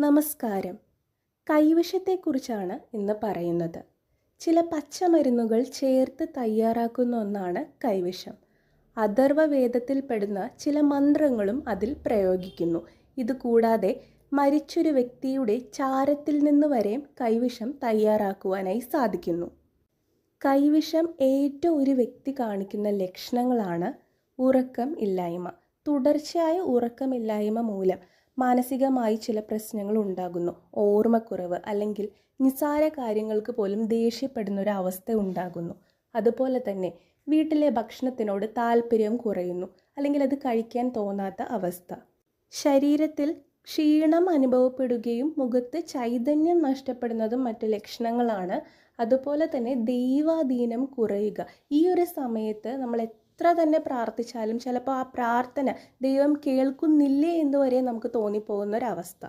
നമസ്കാരം. കൈവിഷത്തെക്കുറിച്ചാണ് ഇന്ന് പറയുന്നത്. ചില പച്ചമരുന്നുകൾ ചേർത്ത് തയ്യാറാക്കുന്ന ഒന്നാണ് കൈവിഷം. അഥർവവേദത്തിൽപ്പെടുന്ന ചില മന്ത്രങ്ങളും അതിൽ പ്രയോഗിക്കുന്നു. ഇതുകൂടാതെ മരിച്ചൊരു വ്യക്തിയുടെ ചാരത്തിൽ നിന്ന് വരെയും കൈവിഷം തയ്യാറാക്കുവാനായി സാധിക്കുന്നു. കൈവിഷം ഏറ്റ ഒരു വ്യക്തി കാണിക്കുന്ന ലക്ഷണങ്ങളാണ് ഉറക്കം ഇല്ലായ്മ. തുടർച്ചയായ ഉറക്കമില്ലായ്മ മൂലം മാനസികമായി ചില പ്രശ്നങ്ങൾ ഉണ്ടാകുന്നു. ഓർമ്മക്കുറവ് അല്ലെങ്കിൽ നിസ്സാര കാര്യങ്ങൾക്ക് പോലും ദേഷ്യപ്പെടുന്ന ഒരു അവസ്ഥ ഉണ്ടാകുന്നു. അതുപോലെ തന്നെ വീട്ടിലെ ഭക്ഷണത്തിനോട് താല്പര്യം കുറയുന്നു അല്ലെങ്കിൽ അത് കഴിക്കാൻ തോന്നാത്ത അവസ്ഥ. ശരീരത്തിൽ ക്ഷീണം അനുഭവപ്പെടുകയും മുഖത്ത് ചൈതന്യം നഷ്ടപ്പെടുന്നതും മറ്റു ലക്ഷണങ്ങളാണ്. അതുപോലെ തന്നെ ദൈവാധീനം കുറയുക. ഈ ഒരു സമയത്ത് നമ്മൾ എത്ര തന്നെ പ്രാർത്ഥിച്ചാലും ചിലപ്പോൾ ആ പ്രാർത്ഥന ദൈവം കേൾക്കുന്നില്ലേ എന്ന് വരെ നമുക്ക് തോന്നിപ്പോകുന്ന ഒരവസ്ഥ.